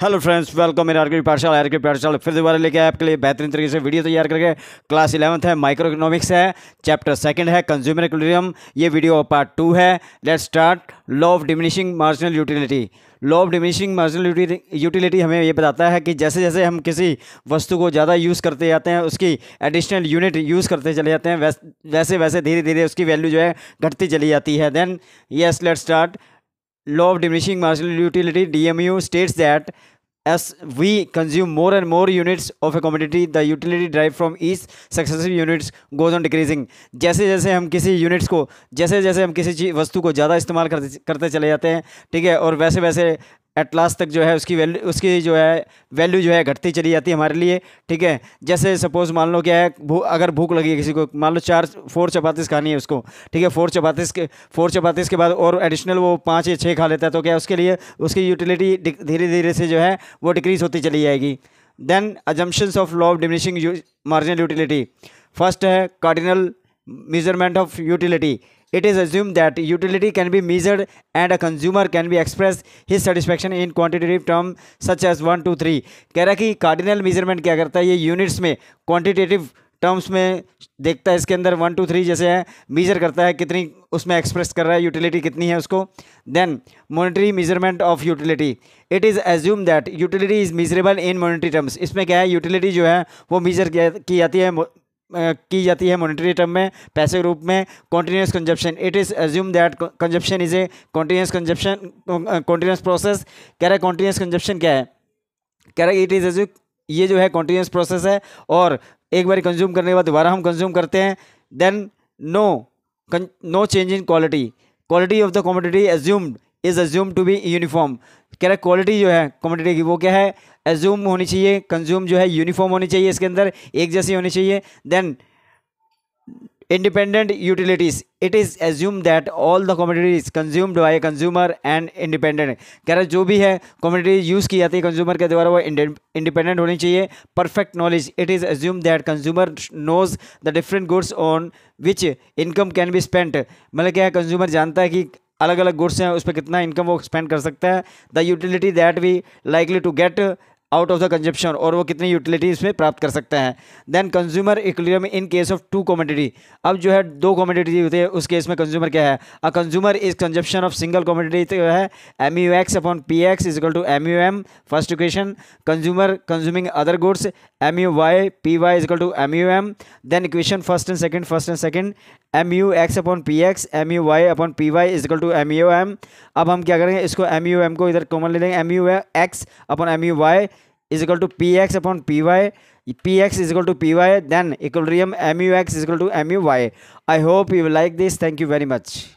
Hello friends, welcome मेरे R K पाठशाला फिर दोबारा लेके आए आपके लिए बेहतरीन तरीके से वीडियो तैयार करके। क्लास 11th है, माइक्रो इकोनॉमिक्स है, चैप्टर 2 है कंज्यूमर इक्विलिब्रियम। ये वीडियो पार्ट 2 है। Let's start. Law of diminishing marginal utility. Law of diminishing marginal utility हमें ये बताता है कि जैसे जैसे हम किसी वस्तु को ज़्यादा यूज़ करते जाते हैं, उसकी एडिशनल यूनिट यूज़ करते चले जाते हैं, वैसे वैसे धीरे धीरे उसकी वैल्यू जो है घटती चली जाती है। Then yes, let's start. Law of diminishing marginal utility (DMU) states that as we consume more and more units of a commodity, the utility derived from each successive units goes on decreasing. जैसे जैसे हम किसी units को जैसे जैसे हम किसी वस्तु को ज़्यादा इस्तेमाल करते चले जाते हैं, ठीक है, और वैसे वैसे एट लास्ट तक जो है उसकी जो है वैल्यू जो है घटती चली जाती है हमारे लिए, ठीक है। जैसे सपोज मान लो क्या है, अगर भूख लगी है किसी को, मान लो 4 चपातीस खानी है उसको, ठीक है, 4 चपातीस के बाद और एडिशनल वो 5 या 6 खा लेता है, तो क्या उसके लिए उसकी यूटिलिटी धीरे धीरे से जो है वो डिक्रीज होती चली जाएगी। Then assumptions of law of diminishing marginal utility. First है cardinal measurement of utility. It is assumed that utility can be measured and a consumer can be express his satisfaction in quantitative term such as 1 2 3। कह रहा है कि cardinal measurement क्या करता है, ये units में क्वांटिटेटिव टर्म्स में देखता है, इसके अंदर 1 2 3 जैसे है मेजर करता है, कितनी उसमें एक्सप्रेस कर रहा है, यूटिलिटी कितनी है उसको। Then monetary measurement of utility. It is assume that utility is measurable in monetary terms. इसमें क्या है, यूटिलिटी जो है वो मेजर की जाती है मॉनेटरी टर्म में, पैसे के रूप में। Continuous consumption. It is assume that consumption is a continuous process. कह रहा है कॉन्टीन्यूस कंजप्शन क्या है, कह रहा है इट इज़ एज्यूम, ये जो है कॉन्टीन्यूस प्रोसेस है और एक बार कंज्यूम करने के बाद दोबारा हम कंज्यूम करते हैं। Then no change in quality of the commodity assumed is assume to be uniform. कह रहा है क्वालिटी जो है कमोडिटी की वो क्या है, एज्यूम होनी चाहिए, कंज्यूम जो है यूनिफॉर्म होनी चाहिए, इसके अंदर एक जैसी होनी चाहिए। Then independent utilities. It is assume that all the commodities consumed by consumer and independent. कह रहा है जो भी है कमोडिटी यूज़ की जाती है कंज्यूमर के द्वारा वो इंडिपेंडेंट होनी चाहिए। Perfect knowledge. It is assume that consumer knows the different goods on which income can be spent. मतलब क्या है, कंज्यूमर जानता है कि अलग अलग गुड्स हैं, उस पर कितना इनकम वो स्पेंड कर सकता है। The utility that we likely to get out of the consumption, और वो कितनी यूटिलिटी इसमें प्राप्त कर सकता है। Then consumer equilibrium in case of 2 commodity. अब जो है 2 कमोडिटी होती है, उस केस में कंज्यूमर क्या है, a consumer is consumption of single commodity, तो है MUX upon PX is equal to MUM। First equation. Consumer consuming other goods MUY PY is equal to MUM। Then equation first and second MUX upon PX MUY upon PY is equal to MUM। अब हम क्या करेंगे, इसको MUM को इधर common ले लेंगे, MUX upon MUY is equal to PX upon PY, PX is equal to PY, then equilibrium MUX is equal to MUY. I hope you will like this. Thank you very much.